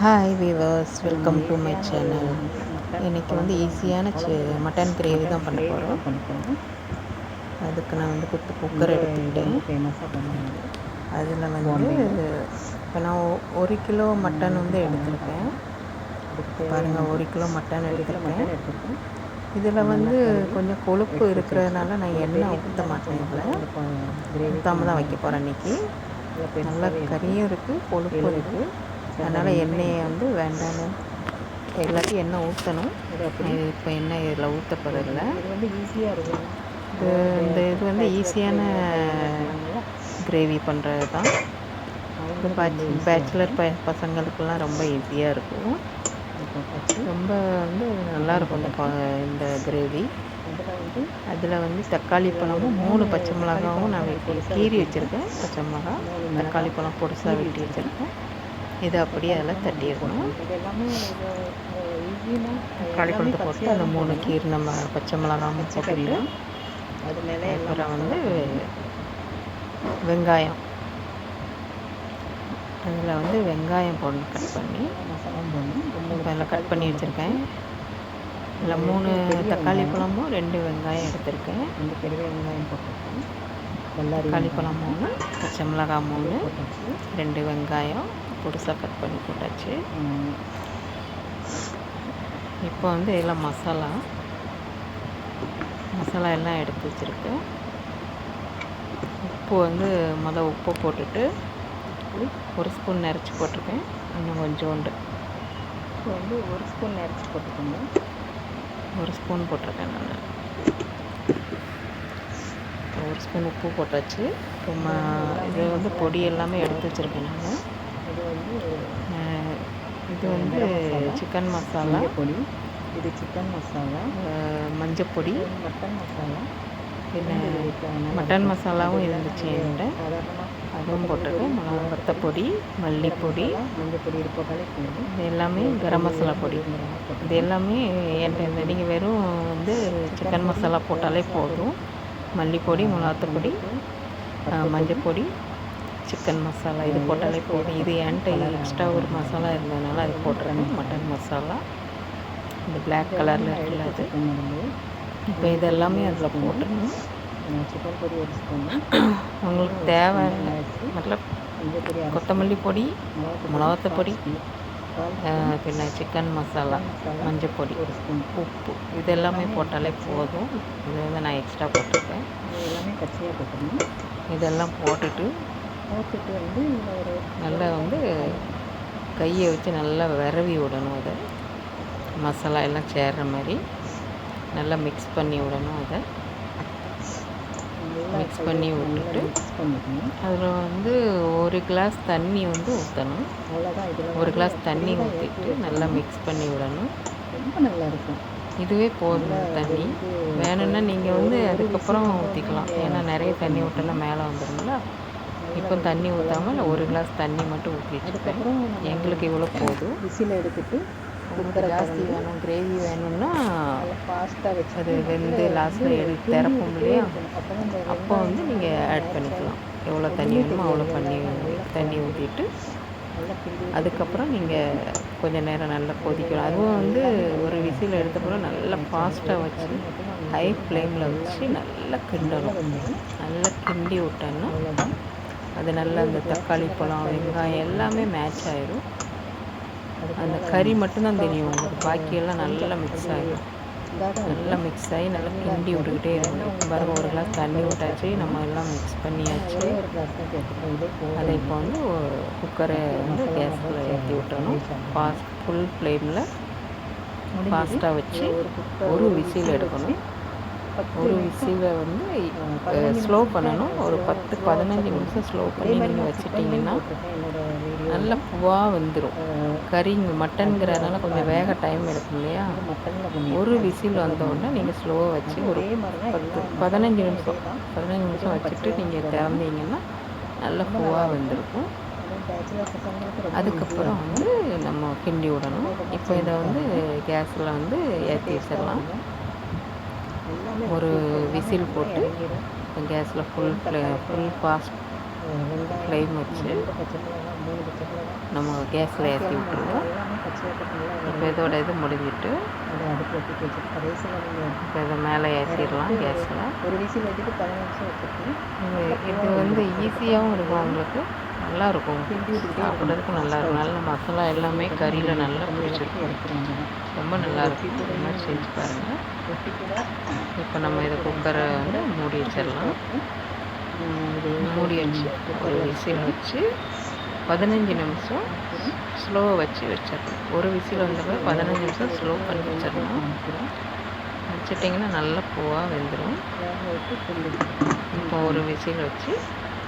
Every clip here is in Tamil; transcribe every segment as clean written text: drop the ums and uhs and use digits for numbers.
Hi viewers, welcome to my channel. இன்றைக்கி வந்து ஈஸியான மட்டன் கிரேவி தான் பண்ண போகிறோம். அதுக்கு நான் வந்து குக்கர் எடுத்துக்கிட்டேன். அதில் வந்து இப்போ நான் 1 கிலோ மட்டன் வந்து எடுத்திருக்கேன். பாருங்கள், 1 கிலோ மட்டன் எடுத்திருக்கேன். இதில் வந்து கொஞ்சம் கொழுப்பு இருக்கிறதுனால நான் எண்ணெய் ஊற்ற மாட்டேன். இதில் ஊற்றாமல் தான் வைக்க போகிறேன் இன்றைக்கி. நல்லா கறியும் இருக்குது, கொழுப்பும் இருக்குது. அதனால் எண்ணெயை வந்து வேண்டான்னு எல்லாத்தையும் எண்ணெய் ஊற்றணும். இப்போ எண்ணெய் இதில் ஊற்றப்படுறதில்ல. இது வந்து ஈஸியாக இருக்கும். இது வந்து ஈஸியான கிரேவி பண்ணுறது தான். பேச்சுலர் பசங்களுக்கெல்லாம் ரொம்ப ஈஸியாக இருக்கும். ரொம்ப வந்து நல்லாயிருக்கும் இந்த கிரேவி. அதில் வந்து தக்காளி பழமும் 3 பச்சை மிளகாவும் நான் கீறி வச்சுருக்கேன். பச்சை மிளகா, தக்காளி பழம் பொடிசாக வெட்டி வச்சுருக்கேன். இதை அப்படியே அதில் தட்டிடணும். தக்காளி பழத்தை போட்டு அந்த 3 கீரை பச்சை மிளகாவும் போட்டுட்டு அப்புறம் வந்து வெங்காயம், அதில் வந்து வெங்காயம் போட்டு கட் பண்ணி இப்போ அதில் கட் பண்ணி வச்சுருக்கேன். இதில் 3 தக்காளி பழமும் 2 வெங்காயம் எடுத்திருக்கேன். 2 பெரிய வெங்காயம் போட்டிருக்கேன். தக்காளி பழம் 3, பச்சை மிளகாய் 3, 2 வெங்காயம் பொடிசாக கட் பண்ணி போட்டாச்சு. இப்போ வந்து எல்லாம் மசாலா எல்லாம் எடுத்து வச்சுருக்கேன். உப்பு வந்து உப்பு போட்டுட்டு 1 ஸ்பூன் நிறச்சி போட்டிருக்கேன். இன்னும் கொஞ்சோண்டு இப்போ வந்து 1 ஸ்பூன் நிறச்சி போட்டுக்கோங்க. 1 ஸ்பூன் போட்டிருக்கேன் நான். 1 ஸ்பூன் உப்பு போட்டாச்சு. இப்போ இது வந்து பொடி எல்லாமே எடுத்து வச்சுருக்கேன் நான். இது வந்து சிக்கன் மசாலா பொடி, இது சிக்கன் மசாலா, மஞ்சள் பொடி, மட்டன் மசாலா, பின்ன மட்டன் மசாலாவும் இருந்துச்சு என்கிட்ட, அதுவும் போட்டிருக்கேன். வத்தப்பொடி, மல்லிப்பொடி, மஞ்சள் பொடி போட்டாலே போதும். இது எல்லாமே கரம் மசாலா பொடி. இது எல்லாமே என்கிட்ட நீங்கள் வெறும் வந்து சிக்கன் மசாலா போட்டாலே போதும். மல்லிப்பொடி, மிளகாத்தூள், மஞ்சள் பொடி, சிக்கன் மசாலா இது போட்டாலே போதும். இது என்கிட்ட எக்ஸ்ட்ரா ஒரு மசாலா இருந்ததுனால அது போட்டுறேன். மட்டன் மசாலா இந்த பிளாக் கலரில் இருக்குல்ல அது. இப்போ இதெல்லாமே அதில் போட்டுருணும். சிக்கன் பொடி 1 ஸ்பூன், உங்களுக்கு தேவை மத்தலப் கொத்தமல்லி பொடி, மிளகாத்தூள் பொடி, பின்ன சிக்கன் மசாலா, மஞ்சள் பொடி, உப்பு இது எல்லாமே போட்டாலே போதும். இது வந்து நான் எக்ஸ்ட்ரா போட்டிருக்கேன். எல்லாமே பச்சையாக போட்டுருணும். இதெல்லாம் போட்டுட்டு வந்து நல்லா வந்து கையை வச்சு நல்லா விரவி விடணும். அதை மசாலா எல்லாம் சேர்கிற மாதிரி நல்லா மிக்ஸ் பண்ணி விடணும். அதை மிக்ஸ் பண்ணி விட்டுட்டு அதில் வந்து 1 கிளாஸ் தண்ணி வந்து ஊற்றணும். 1 கிளாஸ் தண்ணி ஊற்றிட்டு நல்லா மிக்ஸ் பண்ணி விடணும். ரொம்ப நல்லாயிருக்கும். இதுவே போதும் தண்ணி. வேணும்னா நீங்கள் வந்து அதுக்கப்புறம் ஊற்றிக்கலாம். ஏன்னா நிறைய தண்ணி விட்டோன்னா மேலே வந்துடும்ல. இப்போ தண்ணி ஊற்றாமல் 1 கிளாஸ் தண்ணி மட்டும் ஊற்றி வச்சுருக்கேன். எங்களுக்கு இவ்வளோ போதும். விசில் எடுத்துட்டு உங்களுக்கு ஜாஸ்தி வேணும், கிரேவி வேணும்னா ஃபாஸ்ட்டாக வச்சு அது வெந்து லாஸ்ட்டில் திறப்போம் இல்லையா, அப்போ வந்து நீங்கள் ஆட் பண்ணிக்கலாம். எவ்வளோ தண்ணி வேணுமோ அவ்வளோ தண்ணி ஊற்றிட்டு அதுக்கப்புறம் நீங்கள் கொஞ்சம் நேரம் நல்லா கொதிக்கணும். அதுவும் வந்து ஒரு விசில் எடுத்தப்பறம் நல்லா ஃபாஸ்ட்டாக வச்சு ஹை ஃப்ளேமில் வச்சு நல்லா கிண்டணும். நல்லா கிண்டி விட்டோன்னா அது நல்லா அந்த தக்காளி பழம், வெங்காயம் எல்லாமே மேட்ச் ஆகிடும். அந்த கறி மட்டும்தான் தெரியும் உங்களுக்கு, பாக்கியெல்லாம் நல்லா மிக்ஸ் ஆகிடும். நல்லா மிக்ஸ் ஆகி நல்லா கிண்டி விட்டுக்கிட்டே இருக்கும். பாருங்க, 1 கிளாஸ் தண்ணி விட்டாச்சு, நம்ம எல்லாம் மிக்ஸ் பண்ணியாச்சு. அதை இப்போ வந்து குக்கரை வந்து கேஸில் ஏற்றி விட்டணும். ஃபுல் ஃப்ளேமில் ஃபாஸ்ட்டாக வச்சு ஒரு விசில் எடுக்கணும். ஒரு விசிலை வந்து ஸ்லோ பண்ணணும். ஒரு 10-15 நிமிஷம் ஸ்லோ பண்ணி நீங்கள் வச்சிட்டிங்கன்னா நல்லா பூவாக வந்துடும். கறி மட்டனுங்கிறதுனால கொஞ்சம் வேக டைம் எடுக்கும் இல்லையா. ஒரு விசில் வந்தோடனே நீங்கள் ஸ்லோவாக வச்சு ஒரு 15 நிமிஷம் வச்சுட்டு நீங்கள் திறந்தீங்கன்னா நல்லா பூவாக வந்துருக்கும். அதுக்கப்புறம் வந்து நம்ம கிண்டி விடணும். இப்போ இதை வந்து கேஸில் வந்து ஏற்றி வச்சிடலாம். ஒரு விசில் போட்டு கேஸில் ஃபுல் ஃப்ளேம் வச்சு நம்ம கேஸில் ஏற்றி விட்டுருவோம். இப்போ இதோட இது முடிஞ்சிட்டு இப்போ இதை மேலே ஏற்றிடலாம் கேஸில். இது வந்து ஈஸியாகவும் இருக்கும், உங்களுக்கு நல்லாயிருக்கும், சாப்பிட்றதுக்கு நல்லாயிருக்கும். நல்ல மசாலா எல்லாமே கறியில் நல்லா பிடிச்சிருக்கும், ரொம்ப நல்லாயிருக்கும். இந்த மாதிரி செஞ்சு பாருங்கள். இப்போ நம்ம இதை குக்கரை வந்து மூடி வச்சிடலாம். மூடி வச்சு ஒரு விசில் வச்சு 15 நிமிஷம் ஸ்லோ வச்சு வச்சிடணும். ஒரு விசில் வந்தப்போ 15 நிமிஷம் ஸ்லோ பண்ணி வச்சிடணும். வச்சுட்டிங்கன்னா நல்லா பூவாக வெந்துடும். இப்போ ஒரு விசில் வச்சு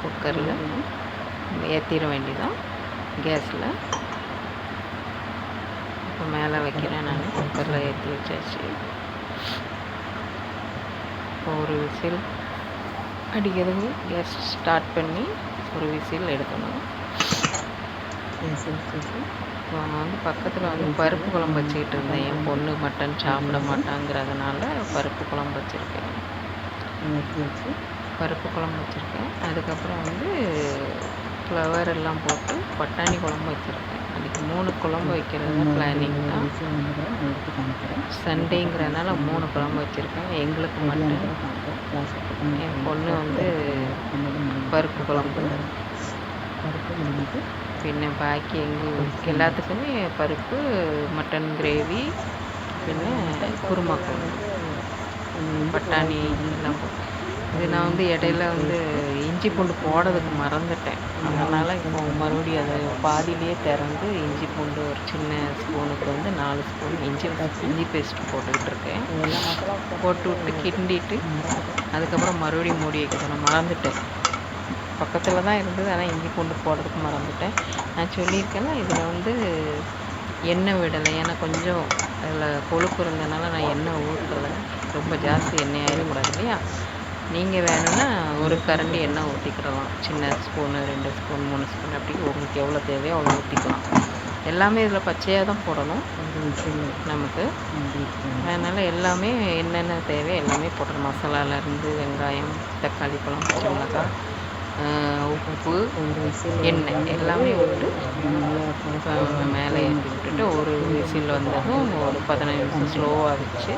குக்கரில் ஏற்றிட வேண்டியதான் கேஸில். இப்போ மேலே வைக்கிறேன், நான் குக்கரில் ஏற்றி வச்சாச்சு. இப்போ ஒரு விசில் அடிக்கிறதுக்கு கேஸ் ஸ்டார்ட் பண்ணி ஒரு விசில் எடுக்கணும். இப்போ நான் வந்து பக்கத்தில் வந்து பருப்பு குழம்பு வச்சுக்கிட்டு இருந்தேன். என் பொண்ணு மட்டன் சாப்பிட மாட்டாங்கிறதுனால பருப்பு குழம்பு வச்சுருக்கேன். பருப்பு குழம்பு வச்சுருக்கேன். அதுக்கப்புறம் வந்து ஃப்ளவர் எல்லாம் போட்டு பட்டாணி குழம்பு வச்சுருக்கேன். அதுக்கு 3 குழம்பு வைக்கிறது பிளானிங் தான். சண்டேங்கிறதுனால 3 குழம்பு வச்சுருக்கேன். எங்களுக்கு மட்டன், என் பொண்ணு வந்து பருப்பு குழம்பு, பின்ன பாக்கி எல்லாத்துக்குமே பருப்பு, மட்டன் கிரேவி, பின்ன குருமா குழம்பு, பட்டாணி எல்லாம் போட்டு. இது நான் வந்து இடையில வந்து இஞ்சி பூண்டு போடுறதுக்கு மறந்துட்டேன். அதனால் இப்போ மறுபடியும் அதை பாதியிலேயே திறந்து இஞ்சி பூண்டு ஒரு சின்ன ஸ்பூனுக்கு வந்து 4 ஸ்பூன் இஞ்சி பேஸ்ட் போட்டுக்கிட்டு இருக்கேன். போட்டு விட்டு கிண்டிட்டு அதுக்கப்புறம் மறுபடியும் மூடி வைக்க நான் மறந்துட்டேன். பக்கத்தில் தான் இருந்தது, ஆனால் இஞ்சி பூண்டு போடுறதுக்கு மறந்துட்டேன். நான் சொல்லியிருக்கேன்னா இதில் வந்து எண்ணெய் விடலை, ஏன்னா கொஞ்சம் அதில் கொழுப்பு இருந்ததுனால நான் எண்ணெய் ஊற்றலை. ரொம்ப ஜாஸ்தி எண்ணெய் ஆகிடக்கூடாது இல்லையா. நீங்கள் வேணும்னா ஒரு கரண்டி எண்ணெய் ஊற்றிக்கிடலாம். சின்ன ஸ்பூனு, 2 ஸ்பூன், 3 ஸ்பூன், அப்படி உங்களுக்கு எவ்வளோ தேவையோ அவ்வளோ ஊற்றிக்கலாம். எல்லாமே இதில் பச்சையாக தான் போடணும் நமக்கு. அதனால் எல்லாமே என்னென்ன தேவையோ எல்லாமே போட்டுறோம். மசாலாலேருந்து வெங்காயம், தக்காளி பழம், பச்சை மிளகாய், உப்பு, எண்ணெய் எல்லாமே விட்டு மேலே ஏற்றி விட்டுட்டு ஒரு விசில் வந்ததும் ஒரு 15 நிமிஷம் ஸ்லோவாக வச்சு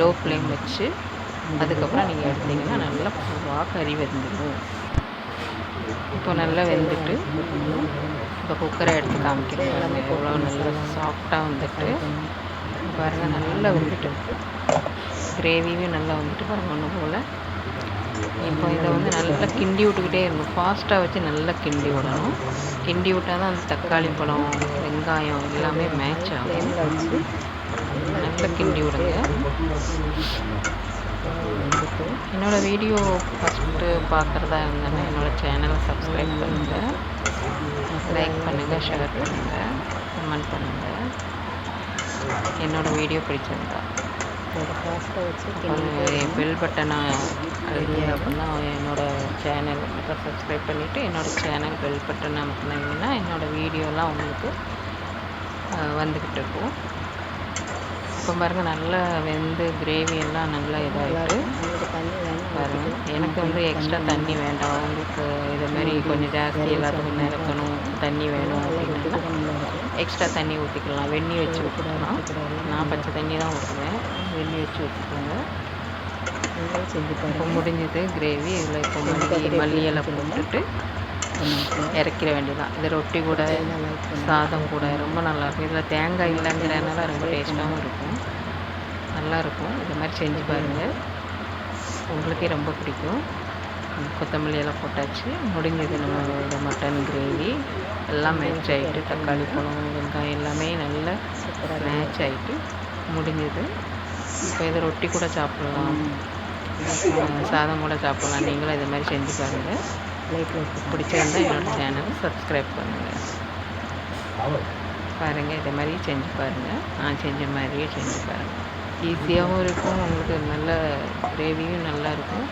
லோ ஃப்ளேம் வச்சு அதுக்கப்புறம் நீங்கள் எடுத்திங்கன்னா நல்லா பூவாக கறி வெந்துடும். இப்போ நல்லா வெந்துட்டு இப்போ குக்கரை எடுத்து காமிக்கிறேன் பாருங்கள், எவ்வளோ நல்லா சாஃப்டாக வந்துட்டு பாருங்கள். நல்லா வந்துட்டு கிரேவியும் நல்லா வந்துட்டு பாருங்கள் ஒன்று போல். இப்போ இதை வந்து நல்லா கிண்டி விட்டுக்கிட்டே இருக்கணும். ஃபாஸ்ட்டாக வச்சு நல்லா கிண்டி விடணும். கிண்டி விட்டால் தான் அந்த தக்காளி பழம், வெங்காயம் எல்லாமே மேட்ச் ஆகும். நல்லா கிண்டி விடுங்க. என்னோடய வீடியோ ஃபஸ்ட்டு பார்க்குறதா இருந்தேன்னா என்னோடய சேனலை சப்ஸ்கிரைப் பண்ணுங்கள், லைக் பண்ணுங்கள், ஷேர் பண்ணுங்கள், கமெண்ட் பண்ணுங்கள். என்னோடய வீடியோ பிடிச்சிருந்தா பெல் பட்டனை அழுத்தி அப்படின்னா என்னோடய சேனல் அப்புறம் சப்ஸ்கிரைப் பண்ணிவிட்டு என்னோடய சேனல் பெல் பட்டன் அமுக்குனீங்கன்னா என்னோடய வீடியோலாம் உங்களுக்கு வந்துக்கிட்டு இருக்கும். இப்போ பாருங்கள் நல்லா வெந்து கிரேவி எல்லாம் நல்லா இதாகிட்டு பாருங்கள். எனக்கு வந்து எக்ஸ்ட்ரா தண்ணி வேண்டாம், உங்களுக்கு இதுமாரி கொஞ்சம் ஜாஸ்தி எல்லாத்துக்கும் நிரப்பணும், தண்ணி வேணும் அப்படின்னா எக்ஸ்ட்ரா தண்ணி ஊற்றிக்கலாம். வெந்நி வச்சு ஊற்றிக்கலாம். நான் பச்சை தண்ணி தான் ஊற்றுவேன், வெந்நி வச்சு ஊற்றிக்கோங்க. இப்போ முடிஞ்சது கிரேவி. இதில் இப்போ மல்லி இலை போட்டுட்டு இறக்கிற வேண்டியதான். இது ரொட்டி கூட சாதம் கூட ரொம்ப நல்லாயிருக்கும். இதில் தேங்காய் இல்லைங்கிறதுனால ரொம்ப டேஸ்ட்டாகவும் இருக்கும், நல்லாயிருக்கும். இது மாதிரி செஞ்சு பாருங்கள், உங்களுக்கே ரொம்ப பிடிக்கும். கொத்தமல்லி எல்லாம் போட்டாச்சு. முடிஞ்சது நம்மளோட மட்டன் கிரேவி எல்லாம் மேட்ச் ஆகிட்டு, தக்காளி பழம், வெங்காயம் எல்லாமே நல்லா மேட்ச் ஆகிட்டு முடிஞ்சது. இப்போ இதை ரொட்டி கூட சாப்பிட்லாம், சாதம் கூட சாப்பிட்லாம். நீங்களும் இது மாதிரி செஞ்சு பாருங்கள். பிடிச்சிருந்தால் என்னோடய சேனலை சப்ஸ்கிரைப் பண்ணுங்கள். பாருங்கள், இதை மாதிரி செஞ்சு பாருங்கள். நான் செஞ்ச மாதிரியே செஞ்சு பாருங்கள். ஈஸியாகவும் இருக்கும், உங்களுக்கு நல்ல கிரேவியும் நல்லா இருக்கும்.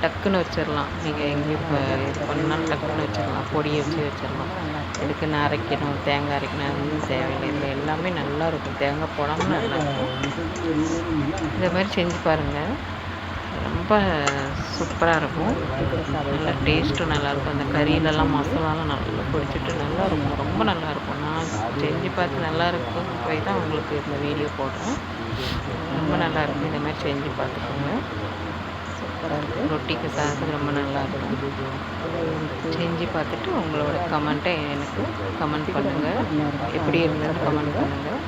டக்குன்னு வச்சிடலாம். நீங்கள் எங்கேயும் இப்போ இது பண்ணாலும் டக்குன்னு வச்சிடலாம், பொடியை வச்சிடலாம். இதுக்குன்னு அரைக்கணும், தேங்காய் அரைக்கணும், அதுவும் தேவையில்லை. இதில் எல்லாமே நல்லாயிருக்கும், தேங்காய் போடாமல் நல்லாயிருக்கும். இதை மாதிரி செஞ்சு பாருங்கள், ரொம்ப சூப்பராக இருக்கும். நல்லா டேஸ்ட்டும் நல்லாயிருக்கும். அந்த கறியிலலாம் மசாலாலாம் நல்லா பிடிச்சிட்டு நல்லாயிருக்கும். ரொம்ப நல்லாயிருக்கும். நான் செஞ்சு பார்த்து நல்லாயிருக்கும் போய் தான் உங்களுக்கு இந்த வீடியோ போடுறேன். ரொம்ப நல்லாயிருக்கும். இந்த மாதிரி செஞ்சு பார்த்துக்கோங்க. ரொட்டிக்கு சாதத்துக்கு ரொம்ப நல்லாயிருக்கும். செஞ்சு பார்த்துட்டு உங்களோட கமெண்ட்டை எனக்கு கமெண்ட் பண்ணுங்கள். எப்படி இருந்தது கமெண்ட் பண்ணுங்கள்.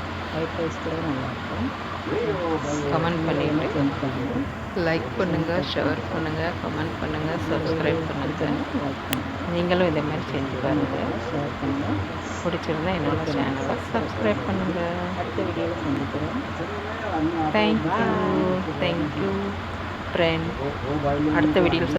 கமெண்ட் பண்ணிவிட்டு லைக் பண்ணுங்கள், ஷேர் பண்ணுங்கள், கமெண்ட் பண்ணுங்கள், சப்ஸ்கிரைப் பண்ணுங்கள். நீங்களும் இதே மாதிரி செஞ்சு பாருங்கள். பிடிச்சிருந்தா என்னோட சேனலை சப்ஸ்கிரைப் பண்ணுங்கள். அடுத்த வீடியோவில் சந்திக்கிறேன். Thank you friend. அடுத்த வீடியோவில்